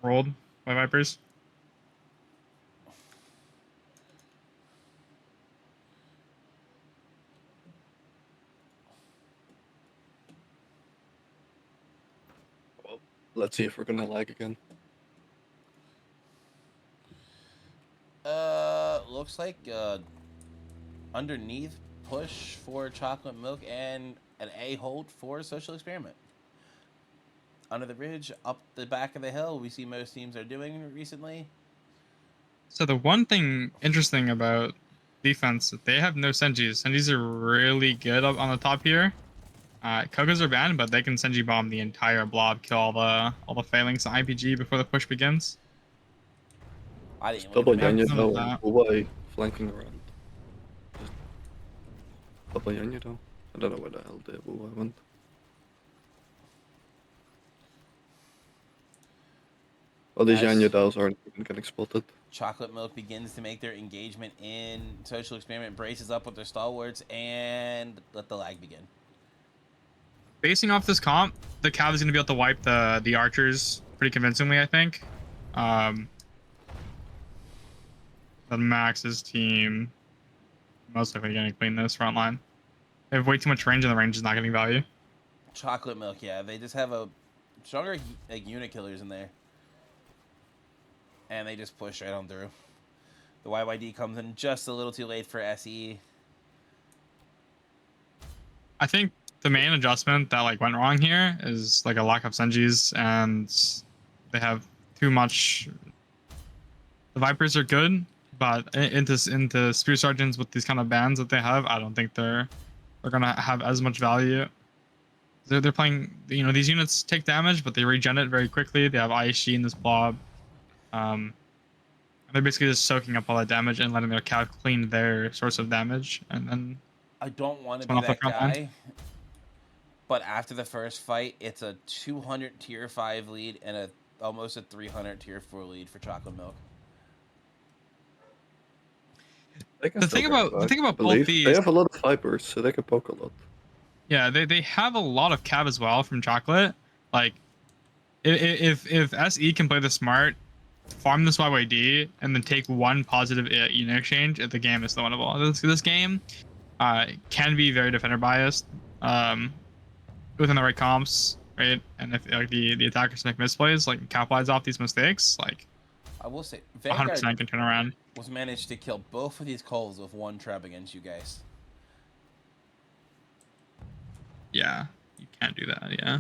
rolled by Vipers. Well, let's see if we're gonna lag again. Looks like underneath push for Chocolate Milk and an A hold for Social Experiment. Under the bridge, up the back of the hill, we see most teams are doing recently. So the one thing interesting about defense, they have no Senjis. Senjis are really good up on the top here. Kogas are banned, but they can Senji bomb the entire blob, kill all the phalanx and IPG before the push begins. I didn't look Double at the Yanya maps. though, and Uwai flanking around. Just double Yanya though. I don't know where the hell the Uwai went. Well, these As Yanya dolls aren't even getting spotted. Chocolate Milk begins to make their engagement in Social Experiment, braces up with their stalwarts, and let the lag begin. Basing off this comp, the Cav is going to be able to wipe the archers pretty convincingly, I think. The Max's team most likely going to clean this front line. They have way too much range, and the range is not getting value. Chocolate Milk, yeah, they just have a stronger like unit killers in there, and they just push right on through. The YYD comes in just a little too late for SE. I think the main adjustment that like went wrong here is like a lack of Senjis, and they have too much. The Vipers are good, but into Spear Sergeants with these kind of bands that they have, I don't think they're gonna have as much value. They're playing, you know, these units take damage, but they regen it very quickly. They have ISG in this blob. They're basically just soaking up all that damage and letting their Cav clean their source of damage, and then I don't want to spawn be off the that front line. guy, but after the first fight, it's a 200 tier 5 lead and a almost a 300 tier 4 lead for Chocolate Milk. The thing about both these, they have a lot of Vipers, so they can poke a lot. yeah, they have a lot of Cav as well from Chocolate. Like, if SE can play the smart, farm this YYD, and then take one positive unit exchange, the game is still winnable. This game can be very defender biased within the right comps, right? And if like the attackers make misplays, like capitalize off these mistakes, like I will say, 100% can turn around. Was managed to kill both of these calls with one trap against you guys. Yeah, you can't do that. Yeah.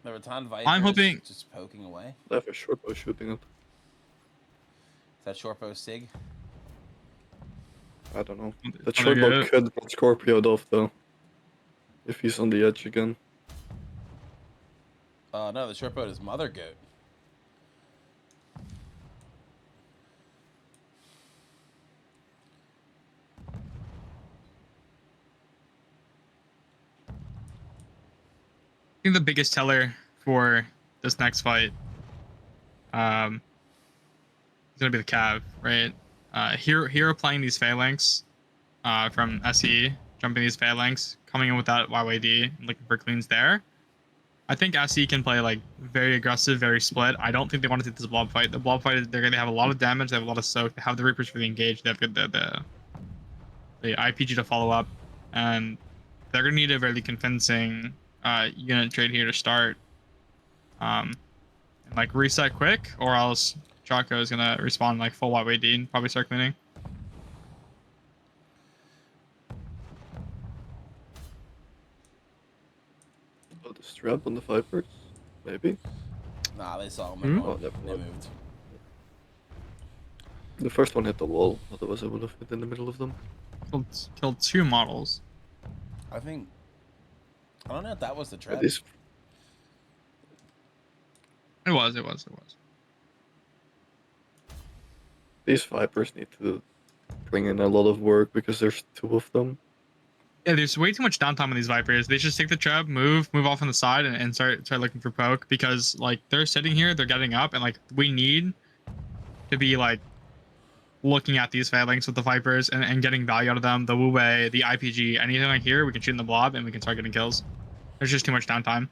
The Rattan Vipers I'm hoping just poking away. They have a short bow shooting it. Is that short bow Sig? I don't know. That short bow could get Scorpio'd off though. If he's on the edge again. No, the short bow is Mother Goat. I think the biggest teller for this next fight is going to be the Cav, right? Hero playing these phalanx from SE, jumping these phalanx, coming in with that YYD, looking for cleans there. I think SE can play like very aggressive, very split. I don't think they want to take this blob fight. The blob fight, they're going to have a lot of damage, they have a lot of soak, they have the Reapers really engaged, they have good the IPG to follow up, and they're going to need a really convincing unit trade here to start. And like reset quick, or else Chaco is gonna respawn like full YYD and probably start cleaning. Oh, the strap on the Vipers? Maybe? Nah, they saw him. Oh, They moved. The first one hit the wall, otherwise I would have hit in the middle of them. Killed two models. I think... I don't know if that was the trap. It was. These Vipers need to bring in a lot of work because there's two of them. Yeah, there's way too much downtime on these Vipers. They should take the trap, move off on the side, and start looking for poke, because like they're sitting here, they're getting up, and like we need to be like looking at these phalanx with the Vipers and getting value out of them. The Wu Wei, the IPG, anything like here, we can shoot in the blob and we can start getting kills. There's just too much downtime.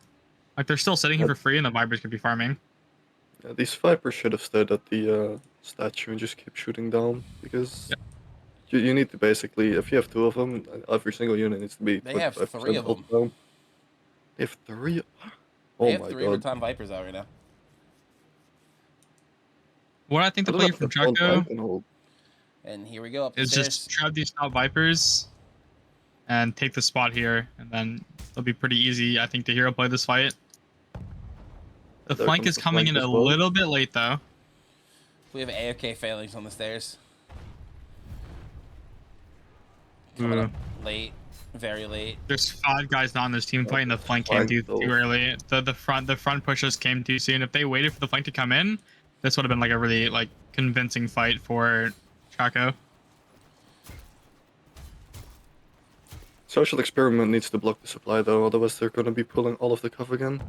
Like they're still sitting here for free, and the Vipers could be farming. Yeah, these Vipers should have stayed at the statue and just keep shooting down because Yep. you need to basically, if you have two of them, every single unit needs to be They have 25% three of ult them. down. They have three? They Oh have my three god. Raton Vipers out right now. What I think the I don't play know from if that's Chaco can hold. And here we go up the is stairs. just trap these top Vipers and take the spot here, and then it'll be pretty easy, I think, to hero play this fight. The There flank comes is the coming flank in as a well. little bit late, though. We have AFK Phalanx on the stairs. Coming Ooh. up late, very late. There's 5 guys not on this team fight, and the flank came Flank, too though. early. The front pushes came too soon. If they waited for the flank to come in, this would have been like a really like convincing fight for Chaco. Social Experiment needs to block the supply though, otherwise they're gonna be pulling all of the cover again.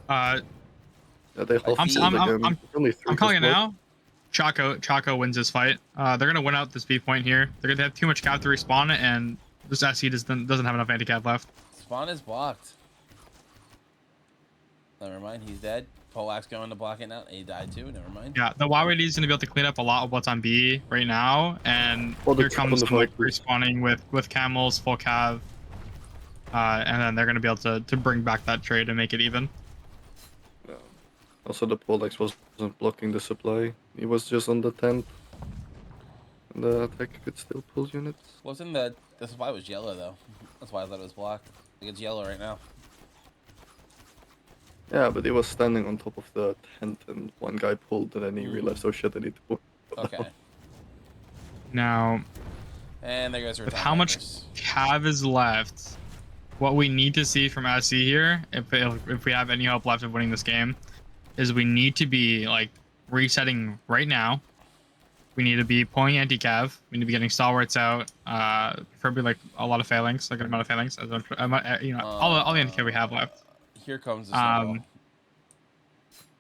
Uh, Yeah, they half I'm- pulled I'm- again. I'm Only 3 I'm calling it has blocked. now. Chaco wins this fight. They're gonna win out this B point here. They're gonna have too much cav to respawn, and this SE doesn't have enough anti-cav left. Spawn is blocked. Never mind, he's dead. Polak's going to block it now. He died too. Never mind. Yeah, the YYD is gonna be able to clean up a lot of what's on B right now, and Well, here they're top comes on the some like Vipers. respawning with camels, full cav, and then they're gonna be able to bring back that trade and make it even. Yeah. Also, the Polex wasn't blocking the supply. He was just on the tent. And the attack could still pull units. Wasn't the supply was yellow though? That's why I thought it was blocked. Like it's yellow right now. Yeah, but he was standing on top of the tent and one guy pulled and then he realized, oh shit, I need to pull. Okay. Now, And there goes with Raton how much Vipers. cav is left, what we need to see from SC here, if we have any hope left of winning this game, is we need to be like resetting right now. We need to be pulling anti-cav. We need to be getting stalwarts out. Preferably like a lot of phalanx, like an amount of phalanx. All the anti-cav we have left. Here comes the snowball.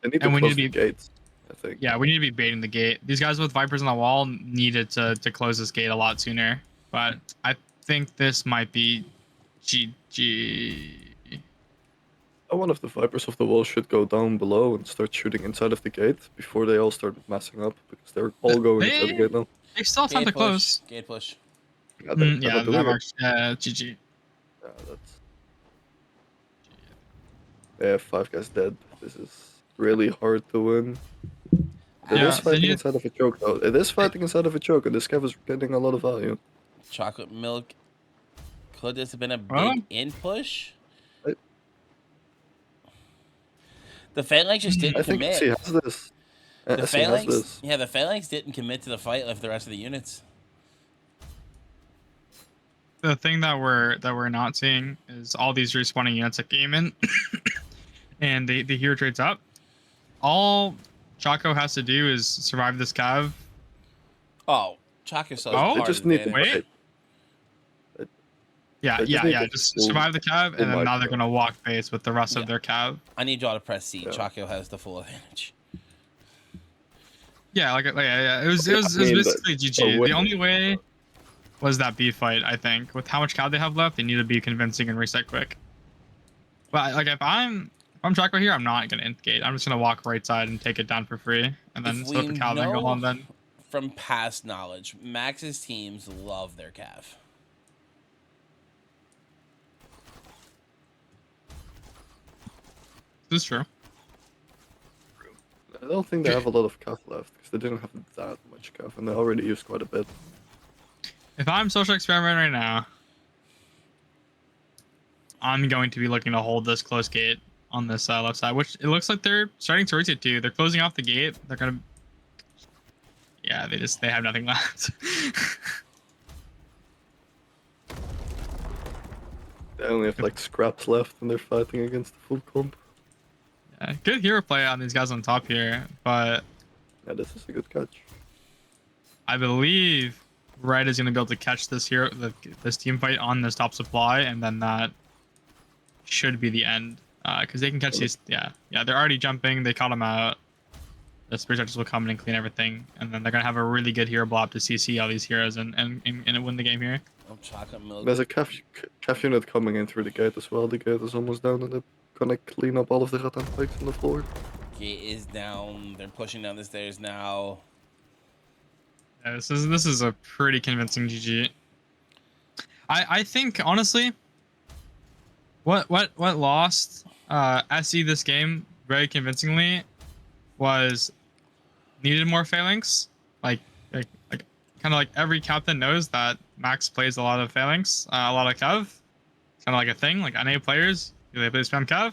They need to And we need close to the be- gates, I think. Yeah, we need to be baiting the gate. These guys with Vipers on the wall needed to close this gate a lot sooner. But I think this might be GG. One of the Vipers of the wall should go down below and start shooting inside of the gate before they all start massing up, because they're all going inside the gate now. They still have time to Gate push. close. Gate push. Yeah, they're Yeah, not doing that it. marks. GG. Yeah, that's... They have 5 guys dead. This is really hard to win. It Yeah, is fighting then you- inside of a choke though. It is fighting inside of a choke and this cav is getting a lot of value. Chocolate milk. Could this have been a big Well- in push? I- The Phalanx just didn't I think commit. SC has this. The SC has Phalanx, this. yeah, the Phalanx didn't commit to the fight like the rest of the units. The thing that we're not seeing is all these respawning units that came in, and the hero trades up. All Chaco has to do is survive this cav. Oh, Choco sells Oh? They just need to Wait. fight. Yeah, They just need to Just pull- survive the cav, pull and then my now they're cav. gonna walk base with the rest Yeah. of their cav. I need y'all to press C. Yeah. Choco has the full advantage. Yeah, it was I mean, but basically GG. for The winning- only way was that B fight, I think. With how much cav they have left, they need to be convincing and reset quick. But like if I'm Chaco here, I'm not gonna gate. I'm just gonna walk right side and take it down for free, and then If split we the cav and go know- home. Then From past knowledge, Max's teams love their cav. this is true. I don't think they have a lot of cav left because they didn't have that much cav and they already used quite a bit. If I'm social experiment right now, I'm going to be looking to hold this close gate on this left side, which it looks like they're starting to rotate too. They're closing off the gate. They're gonna, yeah, they have nothing left. They only have like scraps left and they're fighting against the full comp. Yeah, good hero play on these guys on top here, but Yeah, this is a good catch. I believe Red is gonna be able to catch this this team fight on this top supply, and then that should be the end. Because they can catch these. Yeah, they're already jumping. They caught them out. The Spirit Chargers will come in and clean everything, and then they're gonna have a really good hero blob to CC all these heroes and win the game here. Oh, chocolate milk. There's a cav unit coming in through the gate as well. The gate is almost down in the gonna clean up all of the Rattan spikes on the floor. Gate is down. They're pushing down the stairs now. Yeah, this is a pretty convincing GG. I think honestly, what lost SE this game very convincingly was needed more phalanx. Like kind of like every captain knows that Max plays a lot of phalanx, a lot of cav. It's kind of like a thing. Like NA players, they play spam cav.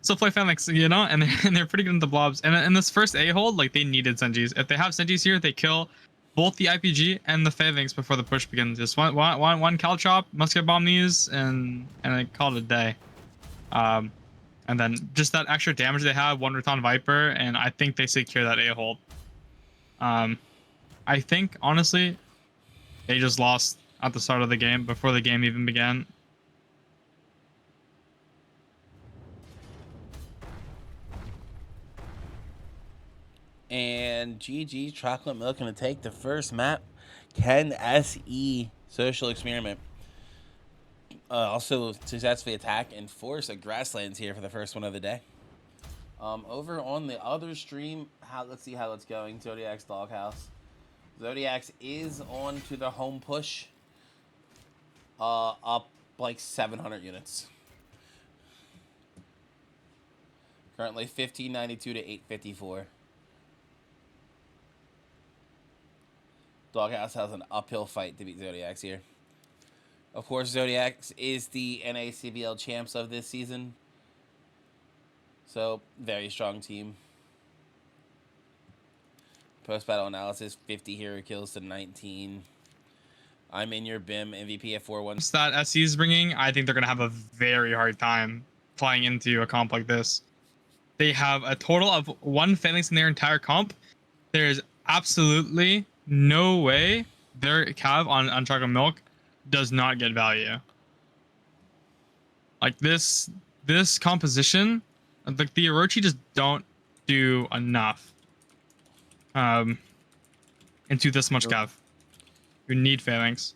So play phalanx, you know, and they're pretty good at the blobs. And in this first A hold, like they needed Senjis. If they have Senjis here, they kill both the IPG and the phalanx before the push begins. Just one caltrop, musket bomb these, and I call it a day. And then just that extra damage they have, one Rattan Viper, and I think they secure that A hold. I think honestly, they just lost at the start of the game before the game even began. And GG Chocolate Milk gonna take the first map. Ken SE Social Experiment. Also successfully attack and force a grasslands here for the first one of the day. Over on the other stream, let's see how it's going. Zodiac's Doghouse. Zodiacs is on to the home push. Up like 700 units. Currently 1592 to 854. Doghouse has an uphill fight to beat Zodiacs here. Of course, Zodiacs is the NACBL champs of this season. So, very strong team. Post-battle analysis, 50 hero kills to 19. I'm in your BIM MVP at 4-1. That SE is bringing, I think they're going to have a very hard time playing into a comp like this. They have a total of 1 phalanx in their entire comp. There's absolutely no way their cav on Chocolate Milk does not get value. Like this composition, like the Orochi just don't do enough into this much cav. You need phalanx.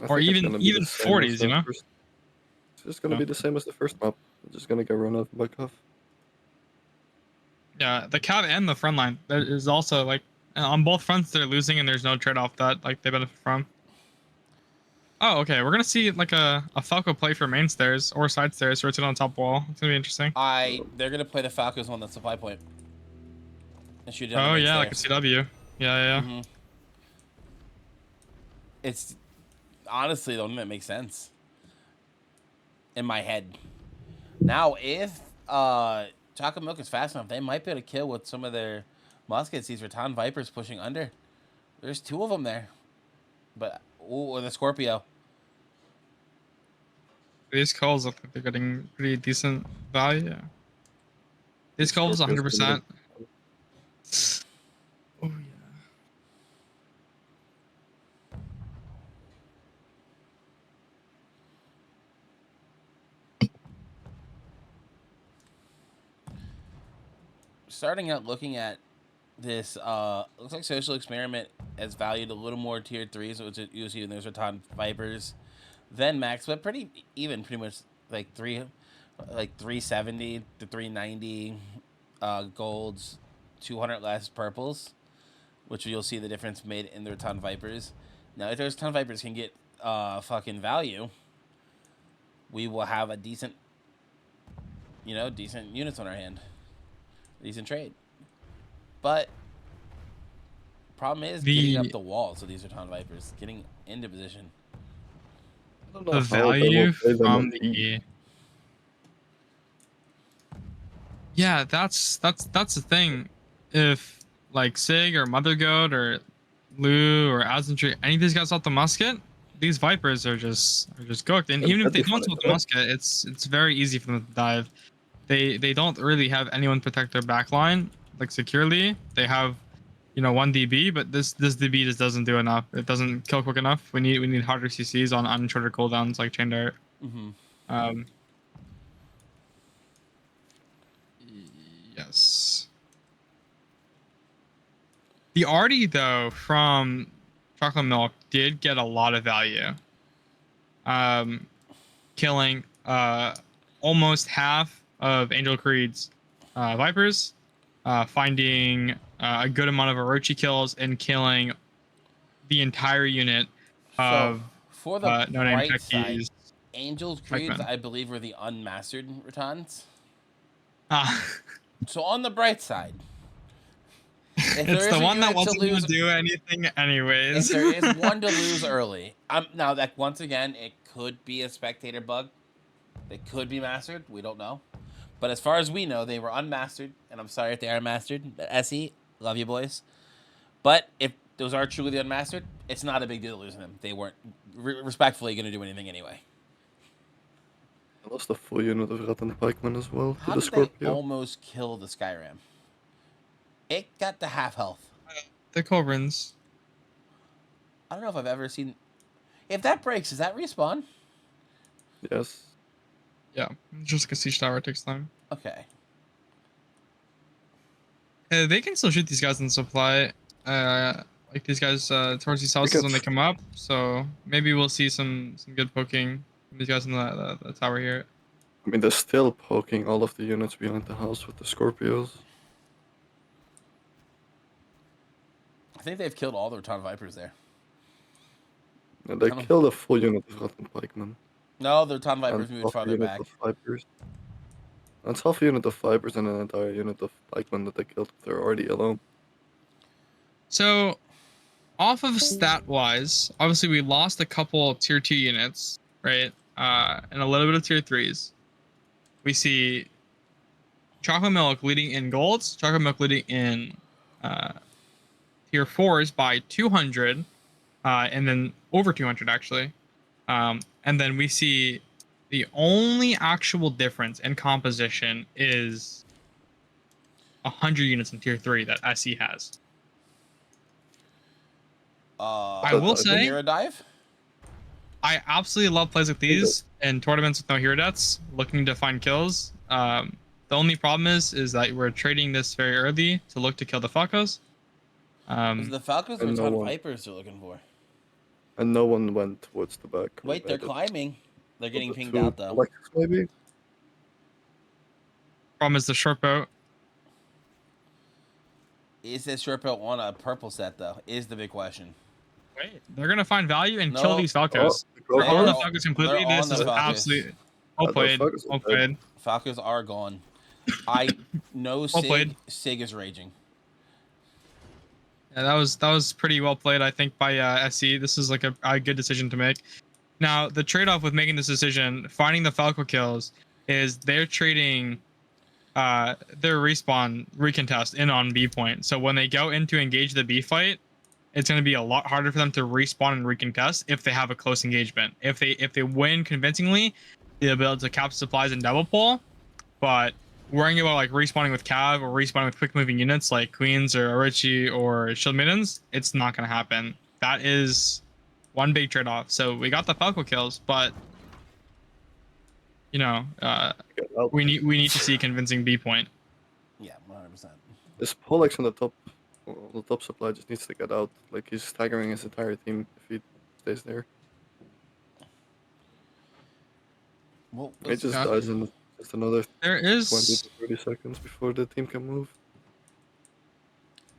Or even 40s, you know? It's just gonna be the same as the first map. It's just gonna get run off by cav. Yeah, the cav and the front line that is also like on both fronts they're losing and there's no trade-off that like they benefit from. Oh, okay. We're gonna see like a Falco play for main stairs or side stairs, rotate on the top wall. It's gonna be interesting. They're gonna play the Falcos on the supply point. And shoot down Oh the main yeah, like a stairs. CW. Yeah. Mm-hmm. It's honestly the only that makes sense in my head. Now, if Chocolate Milk is fast enough, they might be able to kill with some of their muskets. These Rattan Vipers pushing under. There's 2 of them there, but or the Scorpio. These calls look like they're getting pretty decent value. These calls 100%. Oh yeah. Starting out looking at this, looks like Social Experiment has valued a little more tier 3s, which you see in those Rattan Vipers, then Max, but pretty even, pretty much like 370 to 390 golds, 200 less purples, which you'll see the difference made in the Rattan Vipers. Now, if those Rattan Vipers can get fucking value, we will have a decent, decent units on our hand. Decent trade. But problem is getting up the walls of these Rattan Vipers, getting into position. The value from the that's the thing. If like Sig or Mother Goat or Lou or Azentry, any of these guys off the musket, these Vipers are just cooked. And even if they don't with the musket, it's very easy for them to dive. They don't really have anyone protect their backline like securely. They have, 1 DB, but this DB just doesn't do enough. It doesn't kill quick enough. We need harder CCs on shorter cooldowns like Chain Dart. Mm-hmm. Yes. The Artie though from Chocolate Milk did get a lot of value. Killing almost half of Angel Creed's Vipers, finding a good amount of Orochi kills and killing the entire unit So of for the No Name bright side, Techies. Angels Creeds, Pikemen. I believe, were the unmastered Ratans. Ah, So on the bright side, if it's there the is a one that unit to wasn't going lose, to do anything if anyways. there is one to lose early, now that once again it could be a spectator bug. They could be mastered. We don't know. But as far as we know, they were unmastered. And I'm sorry if they are mastered. SE, love you boys. But if those are truly the unmastered, it's not a big deal losing them. They weren't respectfully going to do anything anyway. I lost a full unit of Rattan Pikemen as well How to the did they Scorpio. almost kill the Skyram? It got to half health. The Cobrins. I don't know if I've ever seen... If that breaks, does that respawn? Yes. Yeah, just like a siege tower takes time. Okay. They can still shoot these guys in supply. Like these guys towards these houses when they come up. So maybe we'll see some good poking from these guys in the tower here. I mean, they're still poking all of the units behind the house with the Scorpios. I think they've killed all the Raton Vipers there. And they killed a full unit of Rattan Pikemen. No, the Raton Vipers And moved half a farther unit back. of Vipers. That's half a unit of Vipers and an entire unit of Pikemen that they killed if they're already alone. So, off of stat wise, obviously we lost a couple tier 2 units, right? And a little bit of tier 3s. We see Chocolate Milk leading in golds, Chocolate Milk leading in tier 4s by 200, and then over 200 actually. And then we see the only actual difference in composition is 100 units in tier 3 that SE has. I will say, Hero Dive? I absolutely love plays like these in tournaments with no hero deaths, looking to find kills. The only problem is that we're trading this very early to look to kill the Falcos. Is the Falcons or and no Raton one- Vipers they're looking for? And no one went towards the back. or Wait, they're made it. climbing. They're getting The pinged two out, though. Alexis, maybe? Problem is the short boat. Is this short belt on a purple set, though? Is the big question. Wait, they're gonna find value and No. kill these Falcos. Oh, They're on the all- Falcos completely. they're This on is the Falcos. absolutely well those played. Falcos are Well dead. played. Falcons are gone. I know Well played. Sig is raging. Yeah, that was pretty well played, I think, by SE. This is like a good decision to make. Now, the trade-off with making this decision, finding the Falco kills, is they're trading their respawn recontest in on B point. So when they go in to engage the B fight, it's going to be a lot harder for them to respawn and recontest if they have a close engagement. If they win convincingly, they'll be able to cap supplies and double pull. But worrying about like respawning with Cav or respawning with quick moving units like Queens or Orochi or Shield Middens, it's not going to happen. That is one big trade-off. So we got the Falco kills, but you know, we need to see convincing B point. Yeah, 100%. This Polex on the top supply just needs to get out. Like, he's staggering his entire team if he stays there. Well, It just Yeah. dies in just another There 20 is. to 30 seconds before the team can move.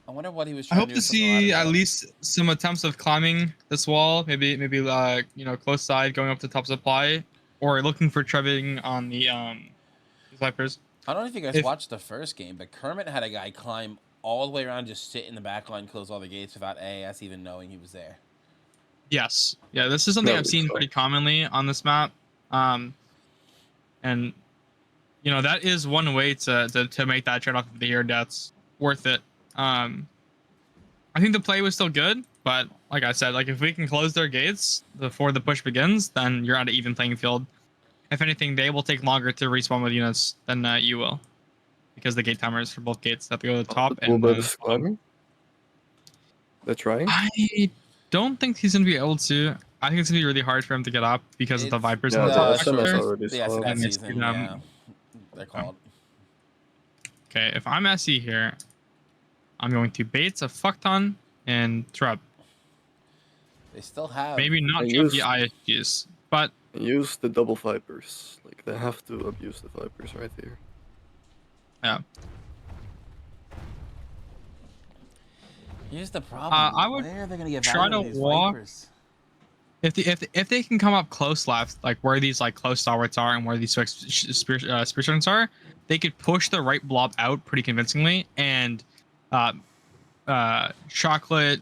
I wonder what he was I trying hope to to do. from the see ladder at down. least some attempts of climbing this wall. Maybe you know, close side going up to top supply, or looking for trebbing on the Vipers. I don't know if you guys if- watched the first game, but Kermit had a guy climb all the way around, just sit in the back line, close all the gates without AAS even knowing he was there. Yes. Yeah, this is something Yeah, I've seen so- pretty commonly on this map. And you know, that is one way to make that trade-off of the hero deaths worth it. I think the play was still good, but like I said, like if we can close their gates before the push begins, then you're on an even playing field. If anything, they will take longer to respawn with units than you will, because the gate timers for both gates have to go to the top. The And Bullbird is climbing. They're trying. I don't think he's gonna be able to. I think it's gonna be really hard for him to get up because of the It's- Vipers. Yeah, on the top that's SMS there. already The saw. SNS And it's, season, yeah. They're called. Okay, if I'm SE here, I'm going to Bates a fuck ton and Trub. They still have. Maybe not I Trub the use- ISGs, but Use the double Vipers. Like, they have to abuse the Vipers right here. Yeah. Here's the problem. I would Where are they gonna get try value to with these walk- Vipers? If they can come up close left, like where these like close stalwarts are and where these spear students are, they could push the right blob out pretty convincingly, and chocolate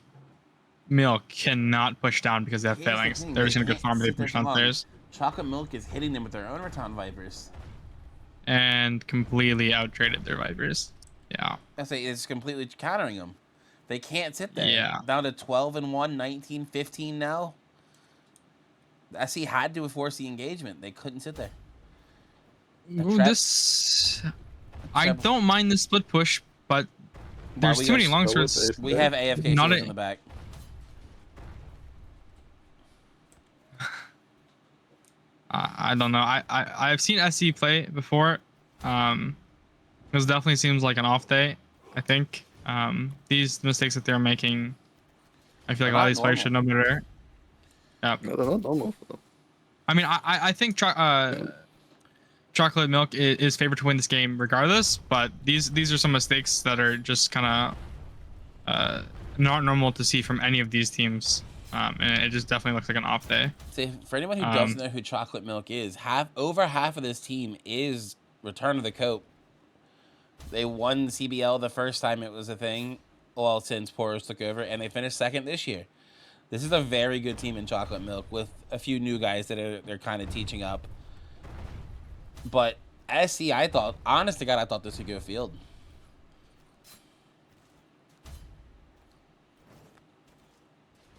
milk cannot push down because they have Here's the phalanx. thing, They're they just gonna get can't farmed if sit they there push too long. downstairs Chocolate Milk is hitting them with their own Raton Vipers. and completely out traded their vipers. Yeah. I say it's completely countering them. They can't sit there. Yeah. Down to 12-1, 19-15 now. SE had to force the engagement. They couldn't sit there. Ooh, trap- I trap- don't mind the split push, but there's we too many have- longswords. We have AFK Not shields a- in the back. I don't know. I've seen SE play before. This definitely seems like an off day. I think these mistakes that they're making, I feel like They're a lot not of these players should know better. Yeah. No, they're not normal for them. I mean, I think chocolate milk is favored to win this game regardless, but these are some mistakes that are just kind of not normal to see from any of these teams. And it just definitely looks like an off day. See, for anyone who doesn't know who Chocolate Milk is, over half of this team is Return of the Cope. They won CBL the first time it was a thing, well, since Poros took over, and they finished second this year. This is a very good team in Chocolate Milk with a few new guys that they're kind of teaching up. But SC, I thought, honest to God, I thought this would go field.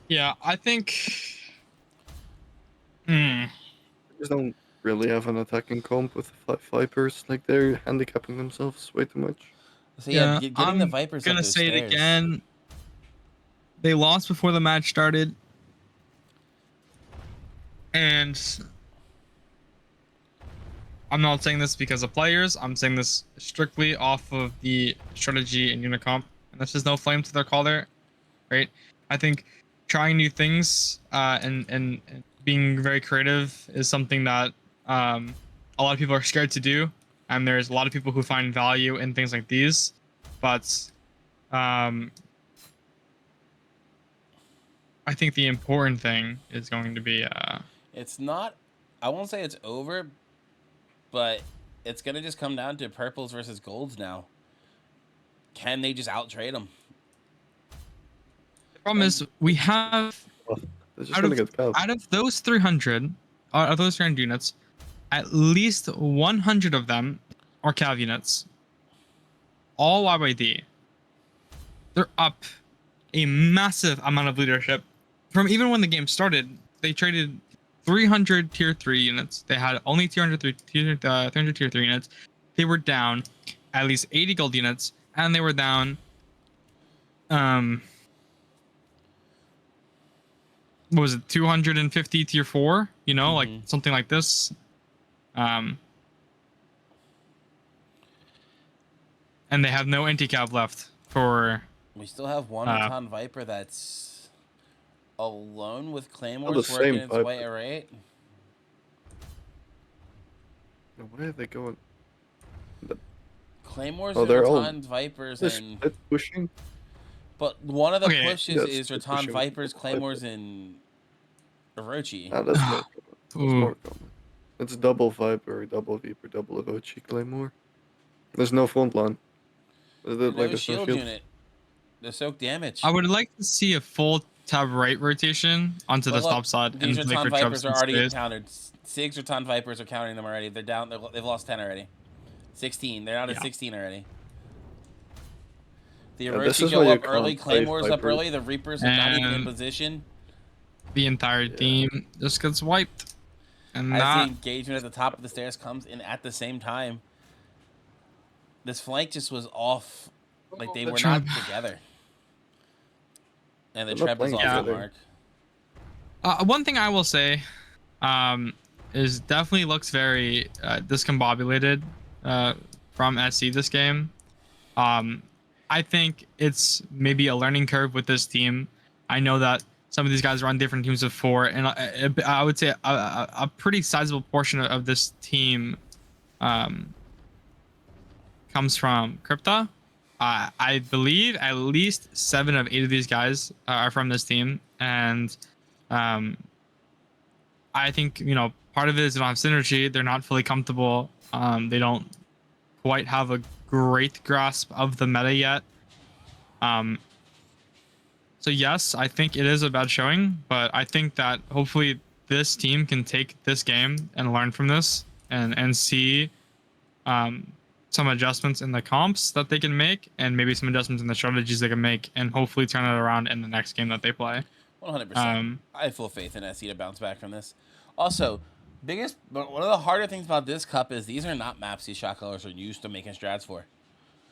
Yeah, I think. They just don't really have an attacking comp with Vipers. Like, they're handicapping themselves way too much. So yeah, getting the I'm Vipers up gonna those say it stairs. again. They lost before the match started, and I'm not saying this because of players. I'm saying this strictly off of the strategy and Unicomp. And this is no flame to their call there, right? I think trying new things and being very creative is something that a lot of people are scared to do, and there's a lot of people who find value in things like these, but I think the important thing is going to be It's not, I won't say it's over, but it's going to just come down to purples versus golds now. Can they just out-trade them? the problem is we have They're just out gonna of, get capped. out of those 300 units, at least 100 of them are cav units, all YYD. They're up a massive amount of leadership from even when the game started. They traded 300 tier 3 units. They had only 300 tier 3 units. They were down at least 80 gold units, and they were down what was it, 250 tier 4, like something like this. And they have no anti-cav left for We still have one Raton Viper that's alone with Claymores the working same its Viper. way, right? Where are they going? Claymores Oh, and they're all- Raton Vipers, They're and split pushing. but one of the Okay. pushes Yes, is they're Raton pushing Vipers, Viper. Claymores, and Orochi. Ah, that's more common. That's Ooh. more common. It's double Viper, double Viper, double Avochi Claymore. There's no front line. No There's no shield unit. The soak damage. I would like to see a full tab right rotation onto But the look, top side. These and Raton for Vipers Chubbs are in already space. countered. 6 Raton Vipers are countering them already. They're down. They've lost 10 already. 16. They're down to Yeah. 16 already. The Yeah, this Orochi is go why you up early. can't play Claymores up Vipers. early. The Reapers are not even in And- position. The entire team just gets wiped. And As the that engagement at the top of the stairs comes in at the same time. This flank just was off. Like they The were not Treb. together. And the They're not Treb was playing off the together. mark. one thing I will say is definitely looks very discombobulated from SC this game. I think it's maybe a learning curve with this team. I know that Some of these guys are on different teams of 4, and I would say a pretty sizable portion of this team comes from Crypta. I believe at least 7 of 8 of these guys are from this team, and I think part of it is they don't have synergy. They're not fully comfortable. They don't quite have a great grasp of the meta yet. So yes, I think it is a bad showing, but I think that hopefully this team can take this game and learn from this and see some adjustments in the comps that they can make, and maybe some adjustments in the strategies they can make, and hopefully turn it around in the next game that they play. 100%. I have full faith in SE to bounce back from this. Also, one of the harder things about this cup is these are not maps these shot callers are used to making strats for.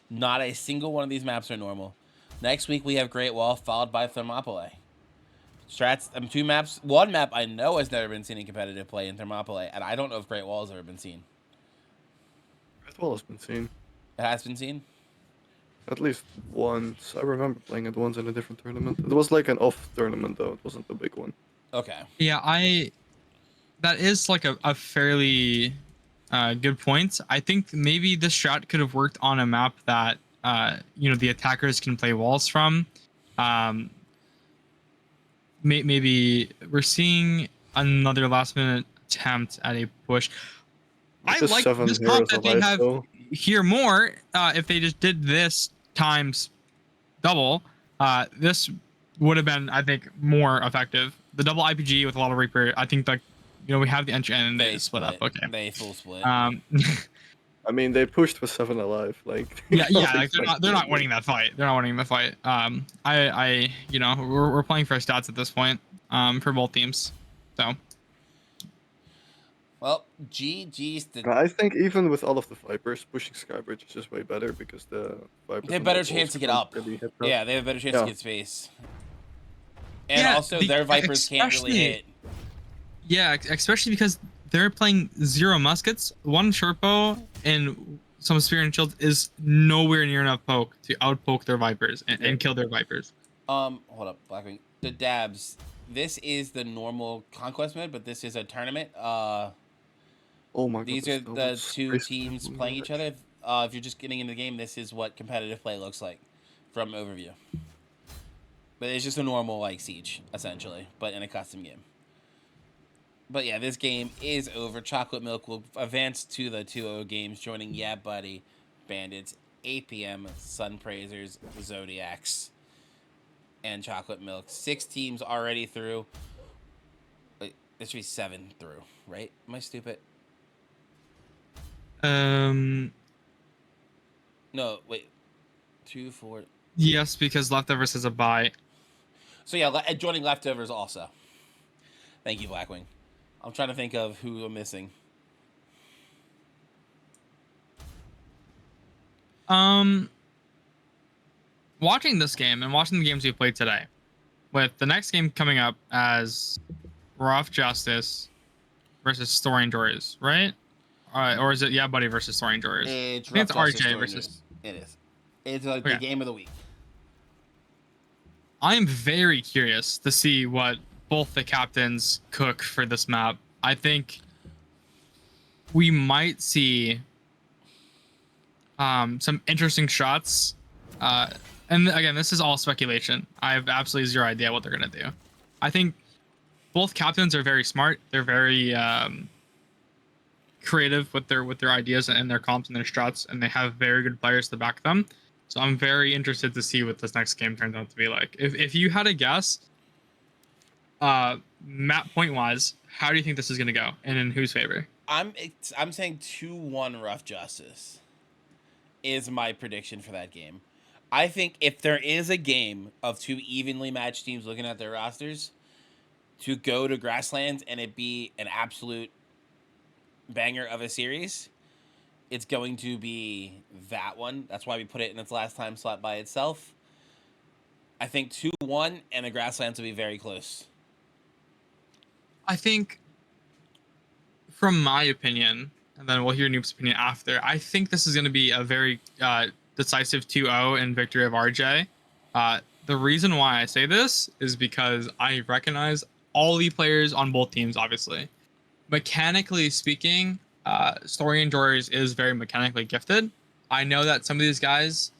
Not a single one of these maps are normal. Next week we have Great Wall followed by Thermopylae. Strats, 2 maps. One map I know has never been seen in competitive play in Thermopylae, and I don't know if Great Wall has ever been seen. Great Wall has been seen. It has been seen? At least once. I remember playing it once in a different tournament. It was like an off tournament though. It wasn't a big one. Okay. Yeah, that is like a fairly good point. I think maybe this strat could have worked on a map that the attackers can play walls from. Maybe we're seeing another last minute attempt at a push. I like this comp that they have here more. If they just did this times double, this would have been, I think, more effective. The double IPG with a lot of Reaper, I think, like, we have the entry and they split up. Okay, they full split. I mean, they pushed for 7 alive. Like yeah, like they're not winning that fight. They're not winning the fight. We're playing for stats at this point. For both teams, so. Well, GG's. I think even with all of the Vipers, pushing Skybridge is just way better because the Vipers they have a better chance to get up. Yeah, they have a better chance to get space. And also, their Vipers can't really hit. Yeah, especially because they're playing 0 muskets, 1 short bow, and some spear and shield is nowhere near enough poke to outpoke their Vipers and kill their Vipers. Hold up, Blackwing. The dabs. This is the normal conquest mode, but this is a tournament. Oh my god. These are the 2 teams playing each other. If you're just getting into the game, this is what competitive play looks like from overview. But it's just a normal like siege, essentially, but in a custom game. But yeah, this game is over. Chocolate Milk will advance to the 2-0 games, joining Yeah Buddy, Bandits, 8 p.m., Sun Praisers, Zodiacs, and Chocolate Milk. 6 teams already through. Wait, there should be 7 through, right? Am I stupid? No, wait. 2, 4. Yes, because Leftovers has a bye. So yeah, joining Leftovers also. Thank you, Blackwing. I'm trying to think of who I'm missing. Watching this game and watching the games we played today, with the next game coming up as Rough Justice versus Stormtroopers, right? Or is it Yeah Buddy versus Stormtroopers? It's RJ versus. It is. It's like the game of the week. I am very curious to see what both the captains cook for this map. I think we might see some interesting shots. And again, this is all speculation. I have absolutely zero idea what they're gonna do. I think both captains are very smart. They're very creative with their ideas and their comps and their strats, and they have very good players to back them. So I'm very interested to see what this next game turns out to be like. If you had a guess, map point wise, how do you think this is gonna go, and in whose favor? I'm saying 2-1 Rough Justice is my prediction for that game. I think if there is a game of 2 evenly matched teams looking at their rosters to go to Grasslands and it be an absolute banger of a series, it's going to be that one. That's why we put it in its last time slot by itself. I think 2-1 and the Grasslands will be very close. I think, from my opinion, and then we'll hear Noob's opinion after, I think this is going to be a very decisive 2-0 in victory of RJ. the reason why I say this is because I recognize all the players on both teams, obviously. Mechanically speaking, Story Enjoyers is very mechanically gifted. I know that some of these guys